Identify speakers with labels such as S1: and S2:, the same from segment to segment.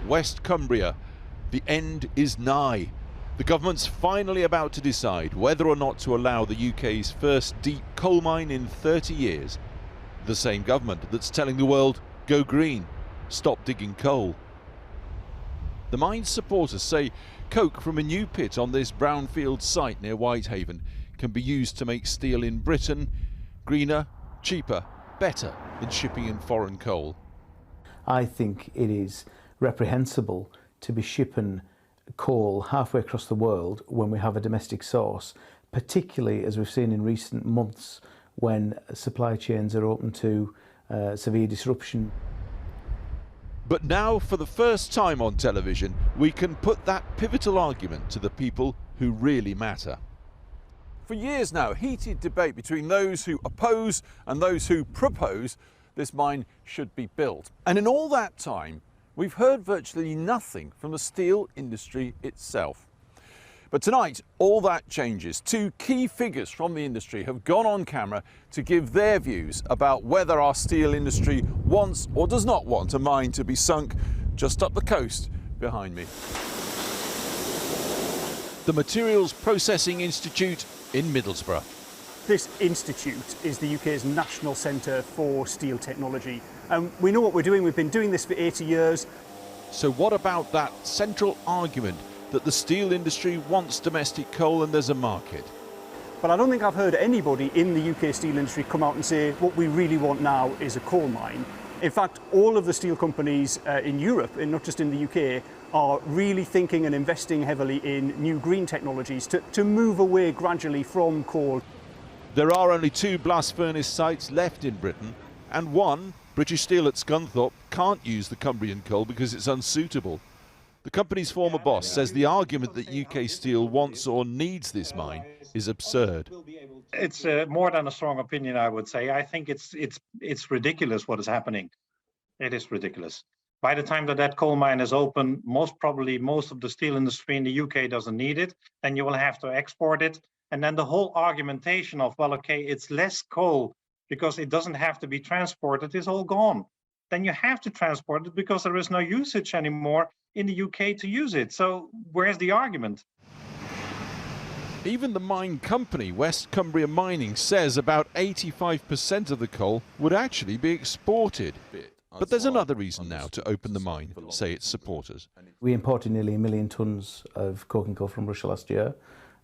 S1: West Cumbria. The end is nigh. The government's finally about to decide whether or not to allow the UK's first deep coal mine in 30 years. The same government that's telling the world, go green, stop digging coal. The mine's supporters say coke from a new pit on this brownfield site near Whitehaven can be used to make steel in Britain greener, cheaper, better than shipping in foreign coal.
S2: I think it is reprehensible to be shipping coal halfway across the world when we have a domestic source, particularly as we've seen in recent months when supply chains are open to severe disruption.
S1: But now, for the first time on television, we can put that pivotal argument to the people who really matter. For years now, heated debate between those who oppose and those who propose this mine should be built. And in all that time, we've heard virtually nothing from the steel industry itself. But tonight, all that changes. Two key figures from the industry have gone on camera to give their views about whether our steel industry wants or does not want a mine to be sunk just up the coast behind me. The Materials Processing Institute in Middlesbrough.
S3: This institute is the UK's national centre for steel technology. We know what we're doing. We've been doing this for 80 years.
S1: So what about that central argument that the steel industry wants domestic coal and there's a market?
S3: But I don't think I've heard anybody in the UK steel industry come out and say what we really want now is a coal mine. In fact, all of the steel companies in Europe, and not just in the UK, are really thinking and investing heavily in new green technologies to move away gradually from coal.
S1: There are only 2 blast furnace sites left in Britain, and one, British Steel at Scunthorpe, can't use the Cumbrian coal because it's unsuitable. The company's former boss says the argument that UK Steel wants or needs this mine is absurd.
S4: It's more than a strong opinion, I would say. I think it's ridiculous what is happening. It is ridiculous. By the time that coal mine is open, most of the steel industry in the UK doesn't need it. Then you will have to export it. And then the whole argumentation of, well, okay, it's less coal because it doesn't have to be transported is all gone. Then you have to transport it because there is no usage anymore in the UK to use it. So where's the argument?
S1: Even the mine company, West Cumbria Mining, says about 85% of the coal would actually be exported. But there's another reason now to open the mine, say its supporters.
S2: We imported nearly 1 million tonnes of coking coal from Russia last year.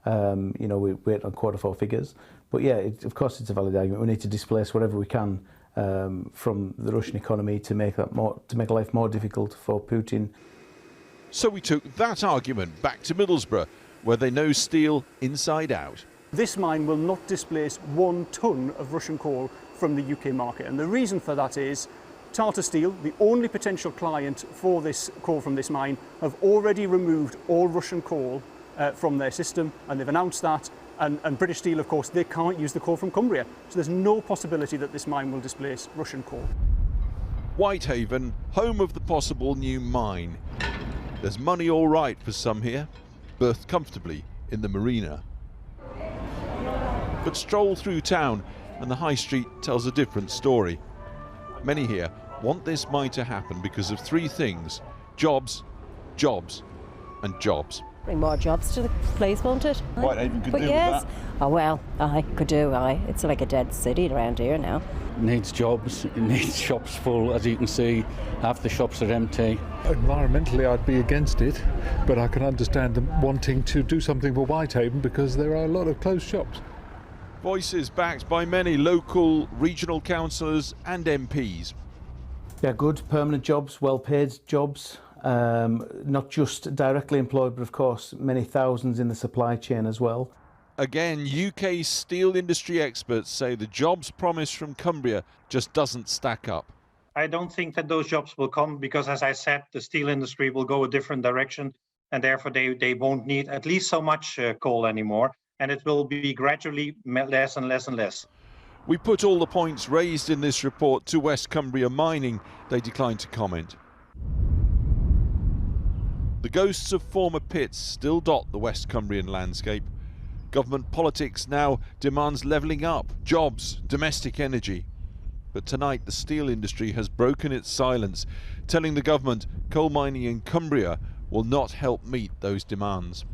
S2: You know, we wait on Q4 figures. But yeah, of course it's a valid argument. We need to displace whatever we can from the Russian economy to make life more difficult for Putin.
S1: So we took that argument back to Middlesbrough, where they know steel inside out.
S3: This mine will not displace 1 tonne of Russian coal from the UK market. And the reason for that is Tata Steel, the only potential client for this coal from this mine, have already removed all Russian coal from their system, and they've announced that. And British Steel, of course, they can't use the coal from Cumbria. So there's no possibility that this mine will displace Russian coal.
S1: Whitehaven, home of the possible new mine. There's money all right for some here, berthed comfortably in the marina. But stroll through town and the high street tells a different story. Many here want this mine to happen because of 3 things: jobs, jobs and jobs.
S5: Bring more jobs to the place, won't it?
S6: Whitehaven could do with
S5: yes.
S6: that.
S5: Oh well, I could do. It's like a dead city around here now.
S7: It needs jobs, it needs shops full. As you can see, half the shops are empty.
S8: Environmentally, I'd be against it, but I can understand them wanting to do something for Whitehaven because there are a lot of closed shops.
S1: Voices backed by many local, regional councillors and MPs.
S2: Yeah, good permanent jobs, well-paid jobs, not just directly employed, but of course many thousands in the supply chain as well.
S1: Again, UK steel industry experts say the jobs promised from Cumbria just doesn't stack up.
S4: I don't think that those jobs will come because, as I said, the steel industry will go a different direction, and therefore they won't need at least so much coal anymore, and it will be gradually less and less and less.
S1: We put all the points raised in this report to West Cumbria Mining. They declined to comment. The ghosts of former pits still dot the West Cumbrian landscape. Government politics now demands levelling up, jobs, domestic energy. But tonight the steel industry has broken its silence, telling the government coal mining in Cumbria will not help meet those demands.